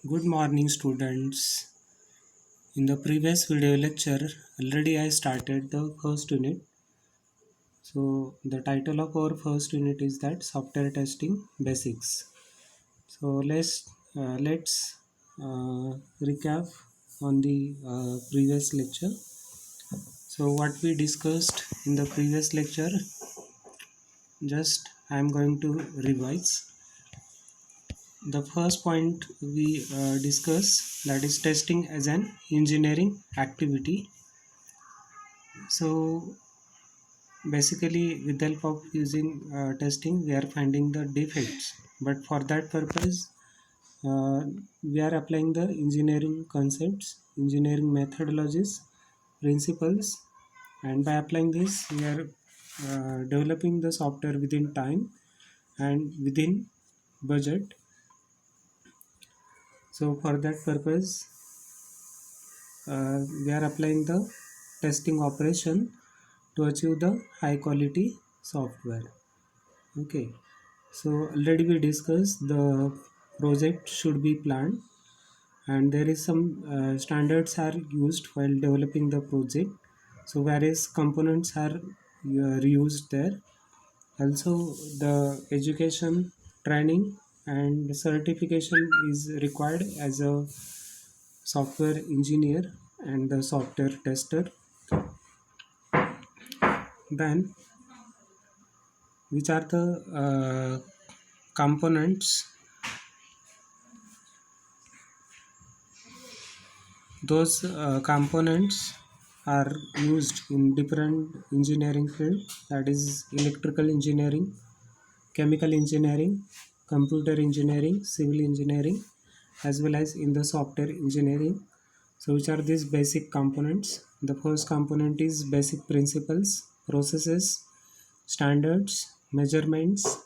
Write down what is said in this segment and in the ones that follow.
Good morning, students. In the previous video lecture, already I started the first unit. So, the title of our first unit is that software testing basics. So, let's recap on the previous lecture. So, what we discussed in the previous lecture, just I am going to revise. The first point we discussed, that is testing as an engineering activity. So basically, with the help of using testing, we are finding the defects. But for that purpose, uh, we are applying the engineering concepts, engineering methodologies, principles, and by applying this, we are developing the software within time and within budget. So for that purpose, we are applying the testing operation to achieve the high quality software. Okay. So already we discussed the project should be planned, and there is some standards are used while developing the project. So various components are reused there. Also, the education, training, and certification is required as a software engineer and the software tester. Then, which are the components? Those components are used in different engineering field, that is electrical engineering, chemical engineering, computer engineering, civil engineering, as well as in the software engineering. So which are these basic components? The first component is basic principles, processes, standards, measurements,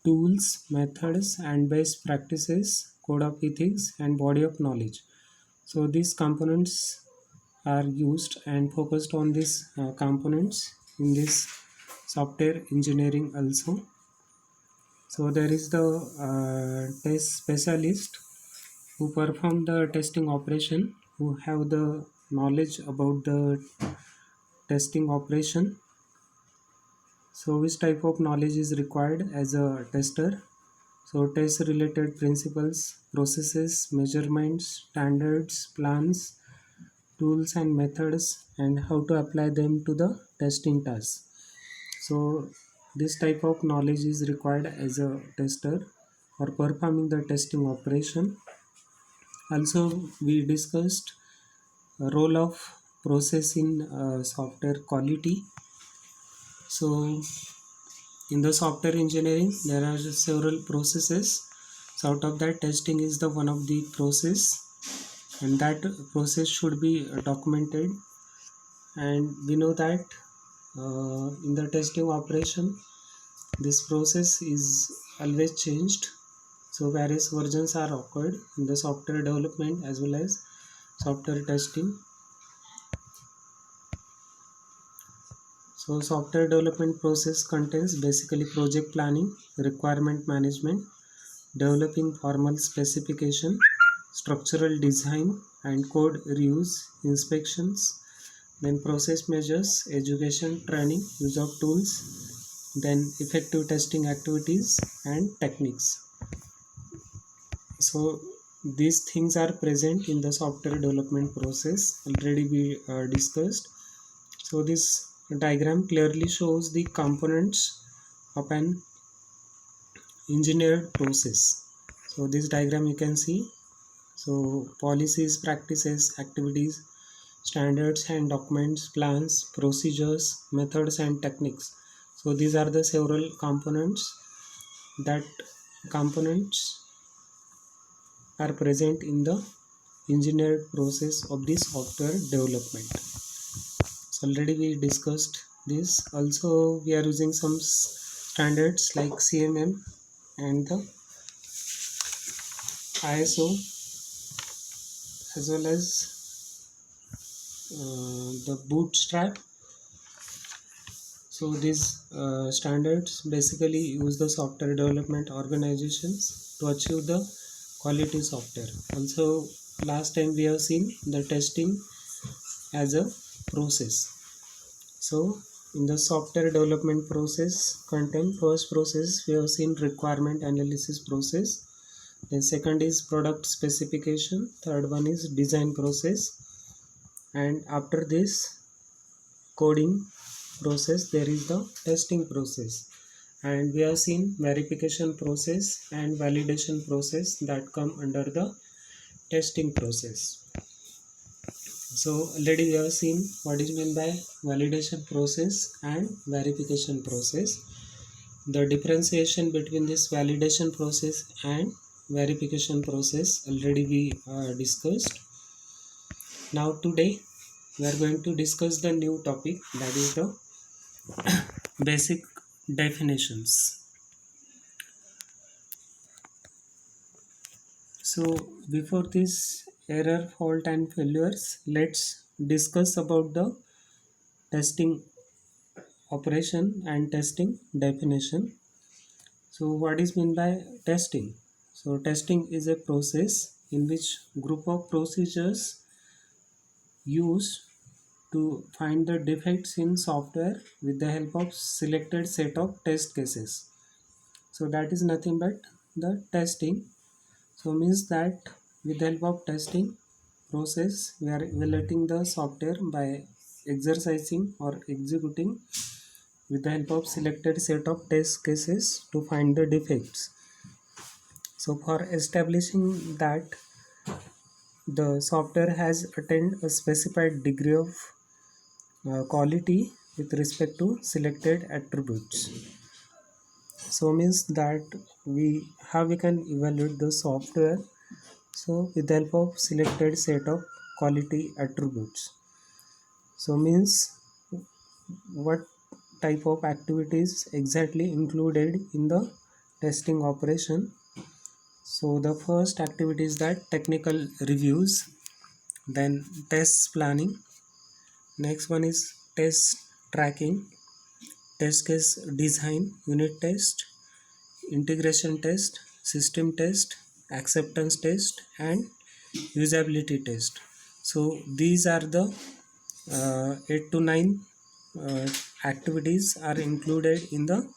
tools, methods, and best practices, code of ethics, and body of knowledge. So these components are used and focused on these components in this software engineering also. So there is the test specialist who perform the testing operation, who have the knowledge about the testing operation. So which type of knowledge is required as a tester? So test related principles, processes, measurements, standards, plans, tools and methods, and how to apply them to the testing task. So this type of knowledge is required as a tester for performing the testing operation. Also, we discussed a role of process in software quality. So in the software engineering, there are several processes. So out of that, testing is the one of the process, and that process should be documented. And we know that in the testing operation, this process is always changed. So various versions are occurred in the software development as well as software testing. So software development process contains basically project planning, requirement management, developing formal specification, structural design and code reviews, inspections, then process measures, education, training, use of tools, then effective testing activities and techniques. So these things are present in the software development process, already we discussed. So this diagram clearly shows the components of an engineered process. So this diagram you can see. So policies, practices, activities, standards and documents, plans, procedures, methods and techniques. So these are the several components that components are present in the engineered process of the software development. So already we discussed this. Also we are using some standards like CMM and the ISO, as well as the bootstrap. So these standards basically use the software development organizations to achieve the quality software. Also, last time we have seen the testing as a process. So in the software development process content, first process we have seen requirement analysis process, then second is product specification, third one is design process, and after this coding process there is the testing process. And we have seen verification process and validation process that come under the testing process. So already we have seen what is meant by validation process and verification process. The differentiation between this validation process and verification process already we discussed. Now today we are going to discuss the new topic, that is the basic definitions. So before this error, fault and failures, let's discuss about the testing operation and testing definition. So what is meant by testing? So testing is a process in which group of procedures used to find the defects in software with the help of selected set of test cases. So that is nothing but the testing. So means that with the help of testing process we are evaluating the software by exercising or executing with the help of selected set of test cases to find the defects. So for establishing that the software has attained a specified degree of quality with respect to selected attributes. So means that we can evaluate the software so with the help of selected set of quality attributes. So means what type of activities exactly included in the testing operation. So the first activity is that technical reviews, then test planning, next one is test tracking, test case design, unit test, integration test, system test, acceptance test, and usability test. So these are the 8 to 9 activities are included in the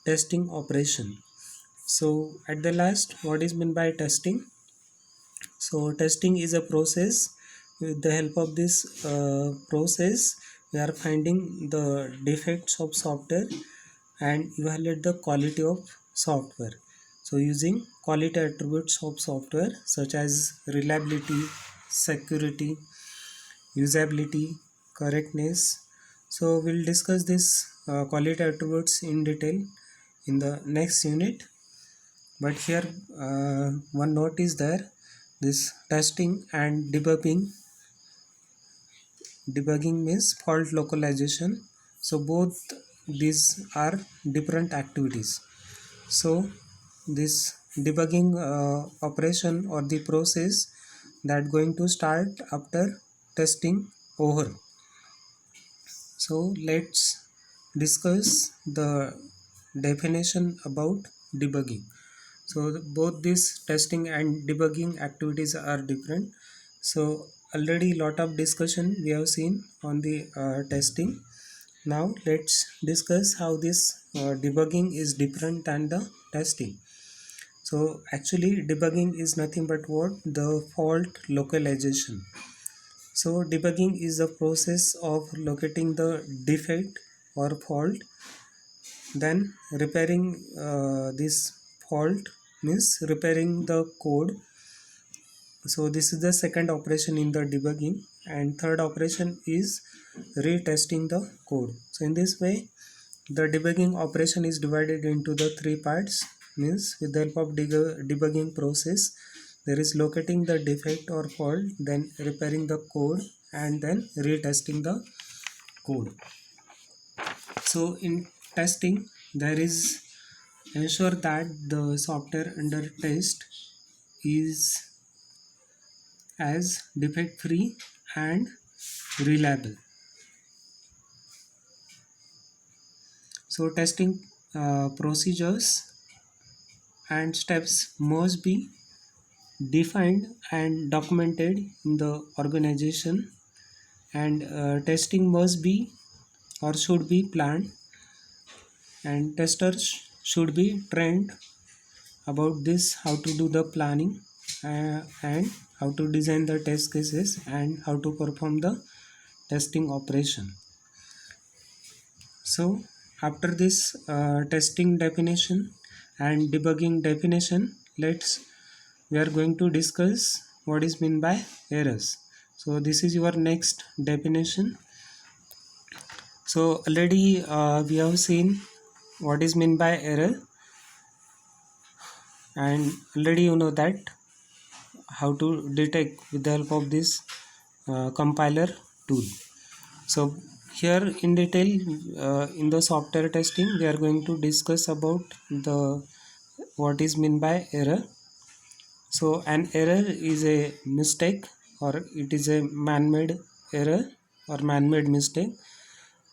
testing operation. So at the last, what is meant by testing? So testing is a process. With the help of this process we are finding the defects of software and evaluate the quality of software. So using quality attributes of software such as reliability, security, usability, correctness. So we'll discuss this quality attributes in detail in the next unit. But here one note is there, this testing and debugging means fault localization. So both these are different activities. So this debugging operation or the process that going to start after testing over. So let's discuss the definition about debugging. So both this testing and debugging activities are different. So already lot of discussion we have seen on the testing. Now let's discuss how this debugging is different than the testing. So actually debugging is nothing but what? The fault localization. So debugging is the process of locating the defect or fault, then repairing this fault means repairing the code. So this is the second operation in the debugging, and third operation is retesting the code. So in this way the debugging operation is divided into the three parts. Means with the help of debugging process there is locating the defect or fault, then repairing the code, and then retesting the code. So in testing there is ensure that the software under test is as defect free and reliable. So testing procedures and steps must be defined and documented in the organization, and testing must be or should be planned, and testers should be trained about this, how to do the planning, and how to design the test cases and how to perform the testing operation. So after this testing definition and debugging definition, let's we are going to discuss what is meant by errors. So this is your next definition. So already we have seen what is meant by error, and already you know that how to detect with the help of this compiler tool. So here in detail, in the software testing, we are going to discuss about the what is meant by error. So an error is a mistake, or it is a man-made error or man-made mistake.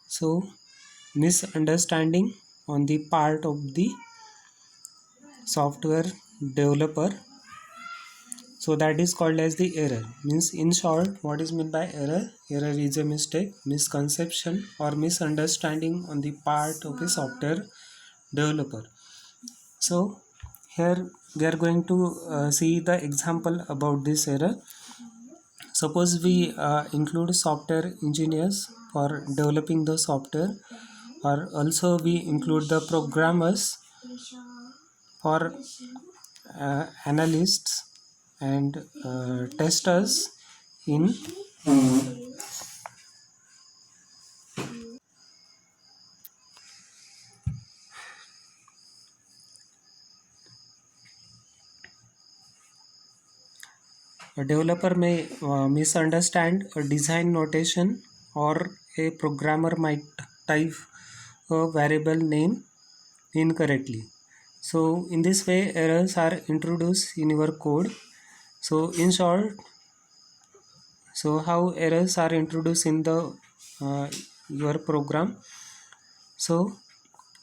So misunderstanding on the part of the software developer, so that is called as the error. Means in short, what is meant by error? Error is a mistake, misconception or misunderstanding on the part of a software developer. So here we are going to see the example about this error. Suppose we include software engineers for developing the software, or also we include the programmers for analysts and testers in a developer may misunderstand a design notation, or a programmer might type a variable name incorrectly. So in this way errors are introduced in your code. So in short, so how errors are introduced in the your program. So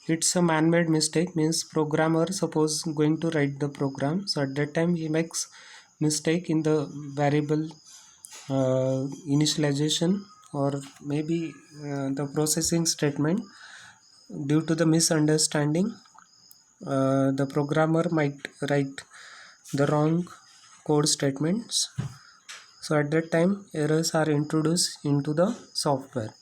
it's a man-made mistake, means programmer suppose going to write the program, so at that time he makes mistake in the variable initialization, or maybe the processing statement. Due to the misunderstanding, the programmer might write the wrong code statements. So at that time errors are introduced into the software.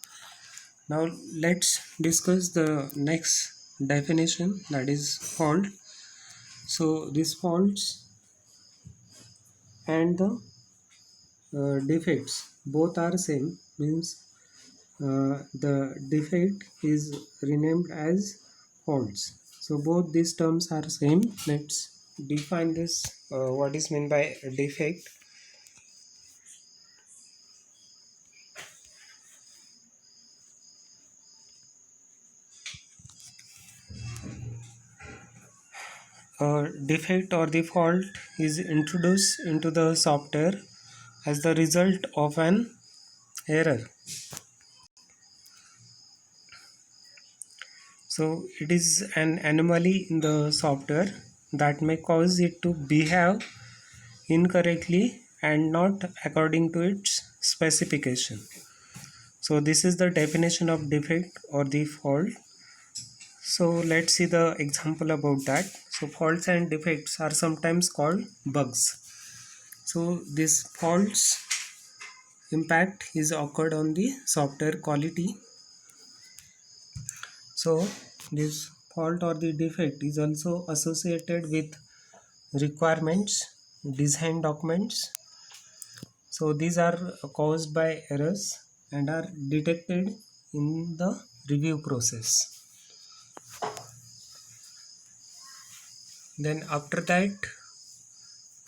Now let's discuss the next definition, that is fault. So these faults and the defects both are same, means the defect is renamed as faults. So both these terms are same. Let's define this, what is meant by defect. Defect or the fault is introduced into the software as the result of an error. So it is an anomaly in the software that may cause it to behave incorrectly and not according to its specification. So this is the definition of defect or the fault. So let's see the example about that. So faults and defects are sometimes called bugs. So this faults impact is occurred on the software quality. So this fault or the defect is also associated with requirements, design documents. So these are caused by errors and are detected in the review process. Then after that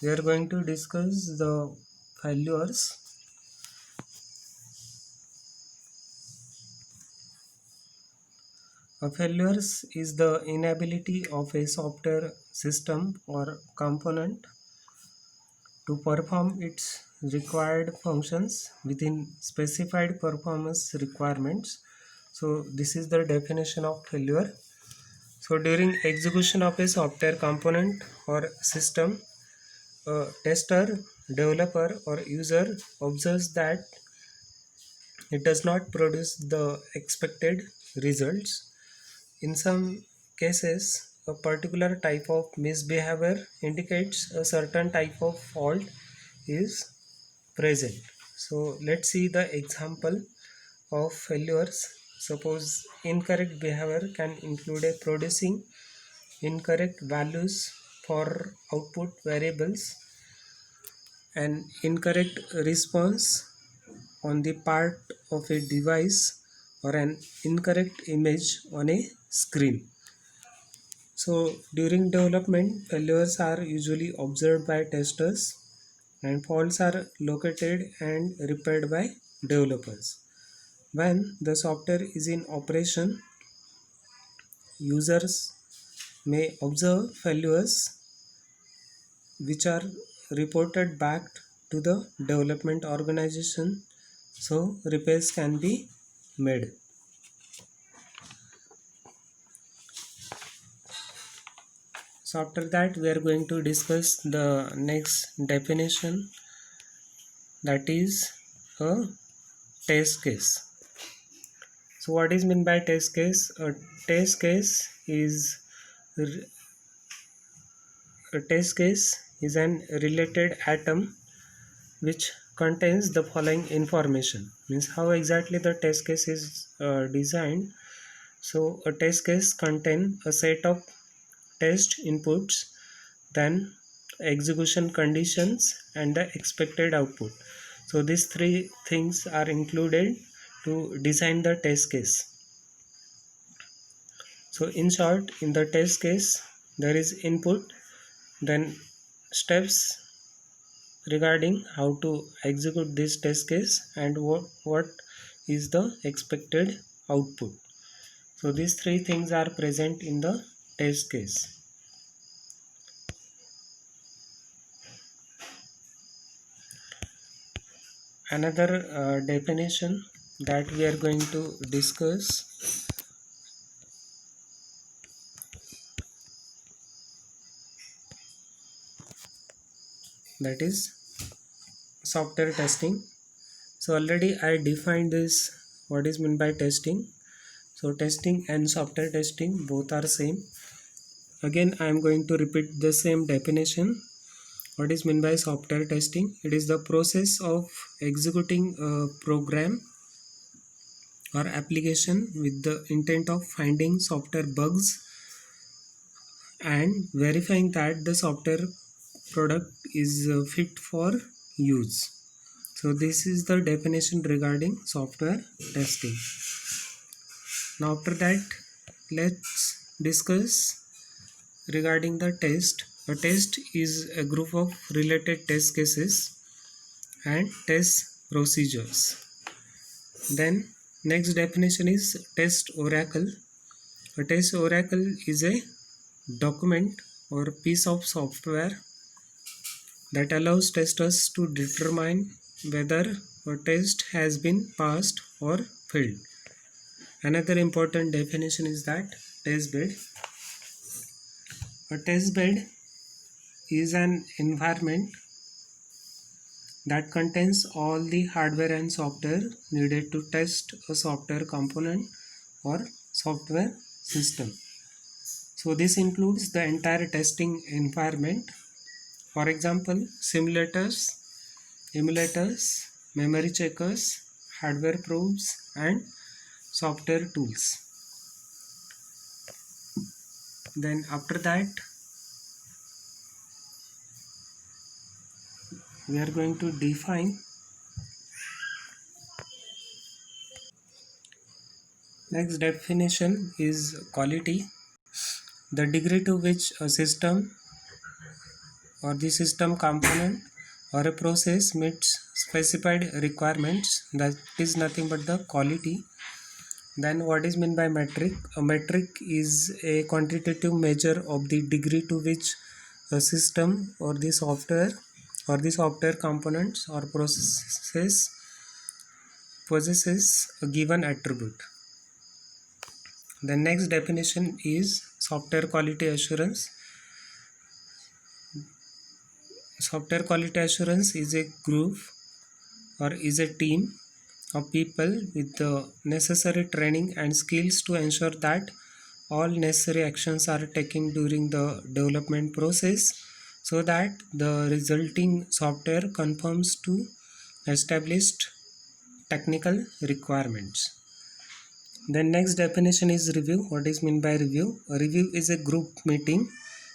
we are going to discuss the failures. A failures is the inability of a software system or component to perform its required functions within specified performance requirements. So this is the definition of failure. So during execution of a software component or system, a tester, developer, or user observes that it does not produce the expected results. In some cases, a particular type of misbehavior indicates a certain type of fault is present. So let's see the example of failures. Suppose incorrect behavior can include a producing incorrect values for output variables, an incorrect response on the part of a device, or an incorrect image on a screen. So during development, failures are usually observed by testers and faults are located and repaired by developers. When the software is in operation, users may observe failures which are reported back to the development organization so repairs can be made. So after that we are going to discuss the next definition, that is a test case. So what is meant by test case? Test case is a test case is an related atom which contains the following information. Means how exactly the test case is designed. So a test case contains a set of test inputs, then execution conditions and the expected output. So these three things are included to design the test case. So in short, in the test case there is input, then steps regarding how to execute this test case, and what is the expected output. So these three things are present in the test case. Another definition that we are going to discuss, that is software testing. So already I defined this, what is meant by testing. So testing and software testing both are same. Again I am going to repeat the same definition. What is meant by software testing? It is the process of executing a program or application with the intent of finding software bugs and verifying that the software product is fit for use. So this is the definition regarding software testing. Now after that, let's discuss regarding the test. A test is a group of related test cases and test procedures. Then next definition is test oracle. A test oracle is a document or piece of software that allows testers to determine whether a test has been passed or failed. Another important definition is that test bed. A test bed is an environment that contains all the hardware and software needed to test a software component or software system. So this includes the entire testing environment. For example, simulators, emulators, memory checkers, hardware probes, and software tools. Then after that, we are going to define next definition is quality. The degree to which a system or the system component or a process meets specified requirements, that is nothing but the quality. Then what is meant by metric? A metric is a quantitative measure of the degree to which a system or the software components or processes possesses a given attribute. The next definition is software quality assurance. Software quality assurance is a group or is a team of people with the necessary training and skills to ensure that all necessary actions are taken during the development process so that the resulting software conforms to established technical requirements. The next definition is review. What is meant by review? A review is a group meeting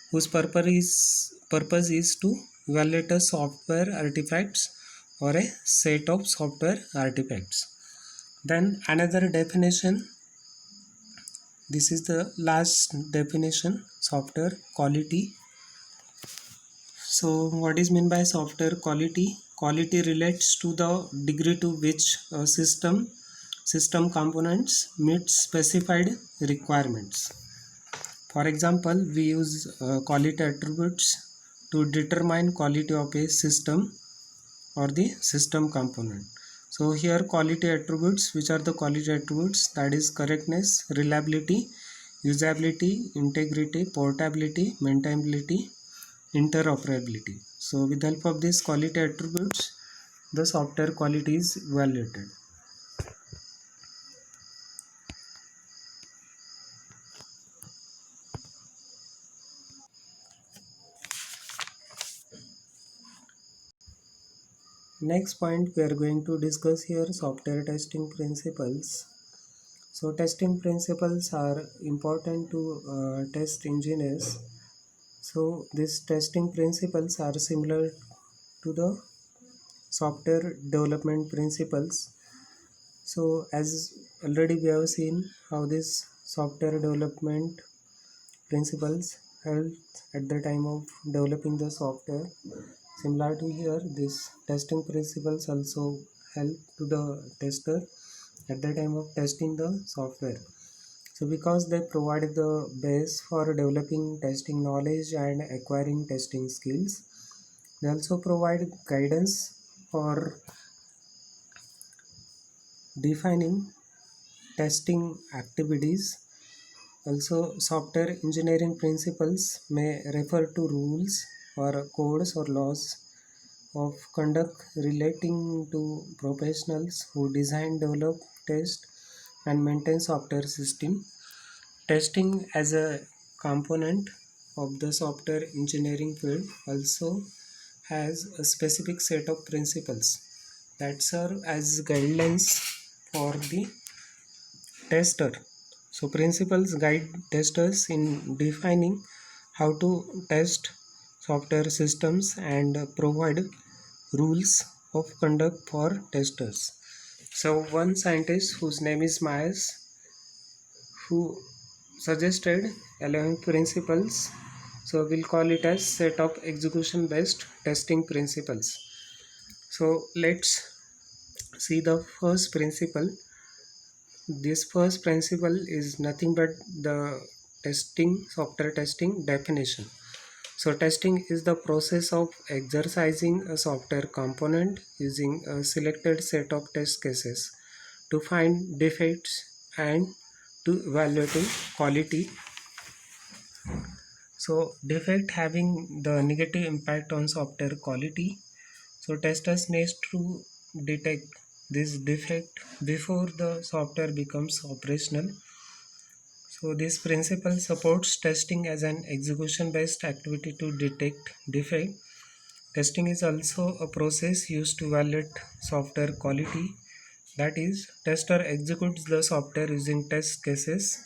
whose purpose is to evaluate a software artifacts or a set of software artifacts. Then another definition, this is the last definition, software quality. So what is meant by software quality? Quality relates to the degree to which a system components meet specified requirements. For example, we use quality attributes to determine quality of a system or the system component. So here quality attributes, which are the quality attributes, that is correctness, reliability, usability, integrity, portability, maintainability, interoperability. So with the help of these quality attributes, the software quality is evaluated. Next point we are going to discuss here, software testing principles. So testing principles are important to test engineers. So these testing principles are similar to the software development principles. So as already we have seen how this software development principles help at the time of developing the software. Similar to here, these testing principles also help to the tester at the time of testing the software. So because they provide the base for developing testing knowledge and acquiring testing skills, they also provide guidance for defining testing activities. Also, software engineering principles may refer to rules or codes or laws of conduct relating to professionals who design, develop, test, and maintain software system. Testing as a component of the software engineering field also has a specific set of principles that serve as guidelines for the tester. So principles guide testers in defining how to test software systems and provide rules of conduct for testers. So one scientist whose name is Myers, who suggested 11 principles, so we'll call it as set of execution based testing principles. So let's see the first principle. This first principle is nothing but the software testing definition. So testing is the process of exercising a software component using a selected set of test cases to find defects and to evaluating quality. So defect having the negative impact on software quality. So testers need to detect this defect before the software becomes operational. So this principle supports testing as an execution based activity to detect defect. Testing is also a process used to evaluate software quality. That is, tester executes the software using test cases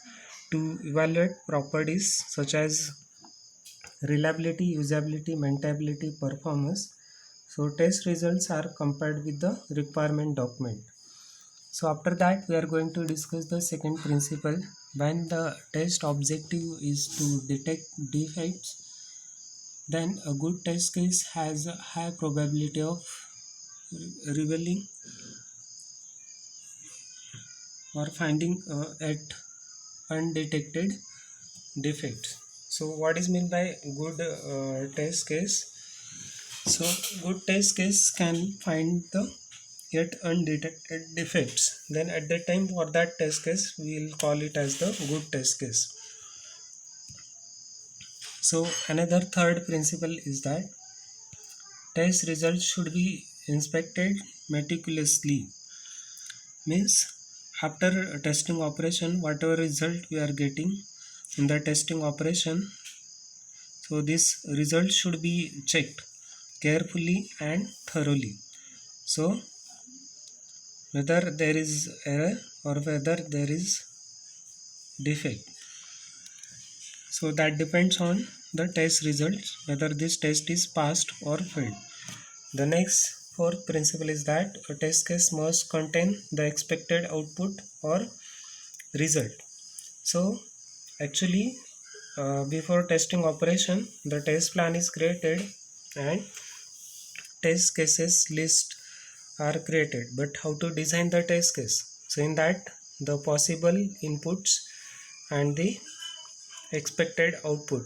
to evaluate properties such as reliability, usability, maintainability, performance. So test results are compared with the requirement document. So after that we are going to discuss the second principle. When the test objective is to detect defects, then a good test case has a high probability of revealing or finding at undetected defects. So what is meant by good test case? So good test case can find the yet undetected defects. Then at that time for that test case we will call it as the good test case. So another third principle is that Test results should be inspected meticulously. Means after testing operation, whatever result we are getting in the testing operation, so this result should be checked carefully and thoroughly. So whether there is error or whether there is defect. So that depends on the test results whether this test is passed or failed. The next fourth principle is that a test case must contain the expected output or result. So actually before testing operation the test plan is created and test cases list are created, but how to design the test case? So in that the possible inputs and the expected output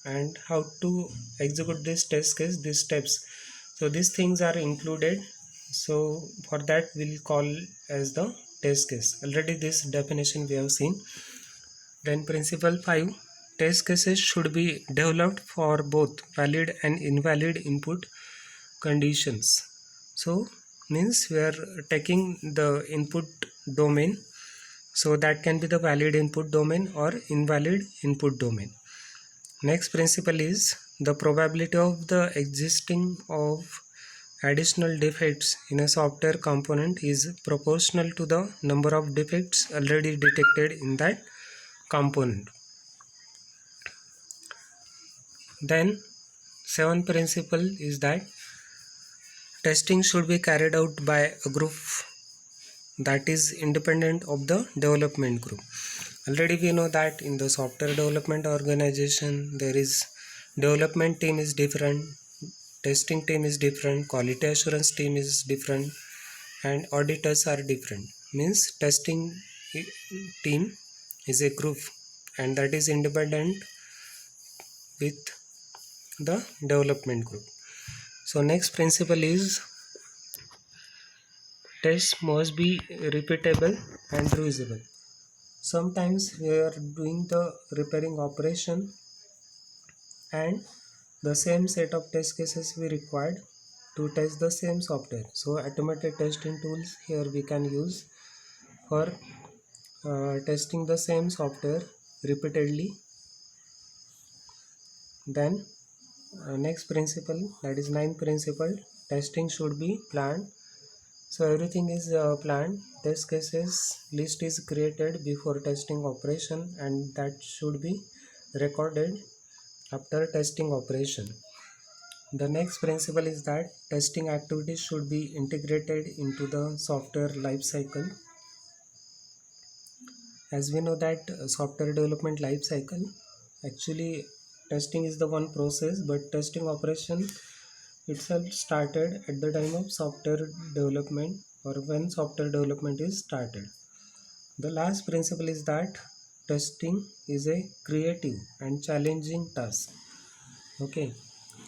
and how to execute this test case, these steps, so these things are included. So for that we'll call as the test case. Already this definition we have seen. Then principle 5, test cases should be developed for both valid and invalid input conditions. So means we are taking the input domain, so that can be the valid input domain or invalid input domain. Next principle is the probability of the existing of additional defects in a software component is proportional to the number of defects already detected in that component. Then seventh principle is that testing should be carried out by a group that is independent of the development group. Already we know that in the software development organization there is development team is different, testing team is different, quality assurance team is different, and auditors are different. Means testing team is a group and that is independent with the development group. So next principle is tests must be repeatable and reusable. Sometimes we are doing the repairing operation and the same set of test cases we required to test the same software. So automated testing tools here we can use for testing the same software repeatedly. Then next principle, that is ninth principle, testing should be planned. So everything is planned. Test cases list is created before testing operation and that should be recorded after testing operation. The next principle is that testing activities should be integrated into the software lifecycle. As we know that software development lifecycle, actually testing is the one process, but testing operation itself started at the time of software development or when software development is started. The last principle is that testing is a creative and challenging task. Okay,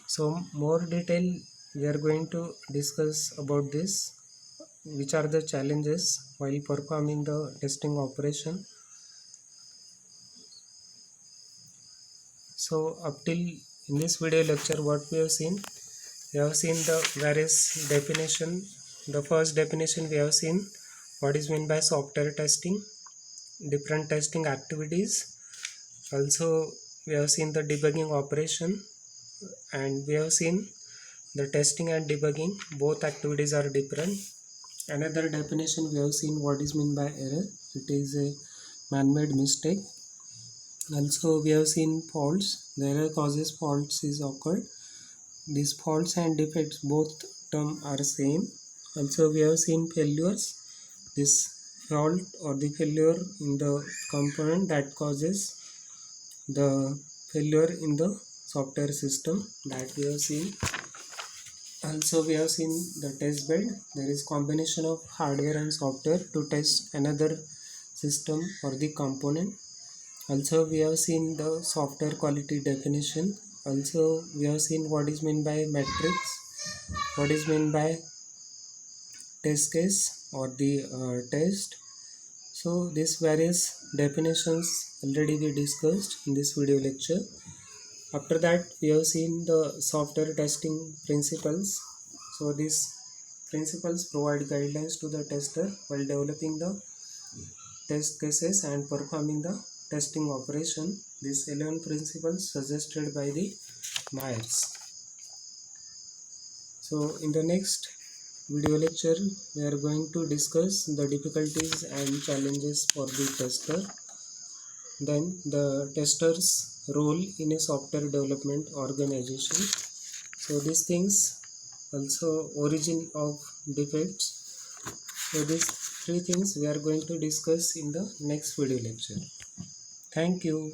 so more detail we are going to discuss about this, which are the challenges while performing the testing operation. So up till in this video lecture what we have seen the various definition. The first definition we have seen what is meant by software testing, different testing activities. Also we have seen the debugging operation and we have seen the testing and debugging, both activities are different. Another definition we have seen what is meant by error, it is a man-made mistake. Also we have seen faults, the error causes faults is occurred. These faults and defects both term are same. Also we have seen failures, this fault or the failure in the component that causes the failure in the software system, that we have seen. Also we have seen the test bed, there is combination of hardware and software to test another system or the component. Also we have seen the software quality definition. Also we have seen what is meant by metrics, what is meant by test case or the test. So these various definitions already we discussed in this video lecture. After that, we have seen the software testing principles. So these principles provide guidelines to the tester while developing the test cases and performing the testing operation. These 11 principles suggested by the Myers. So in the next video lecture, we are going to discuss the difficulties and challenges for the tester, then the tester's role in a software development organization. So these things, also origin of defects. So these three things we are going to discuss in the next video lecture. Thank you.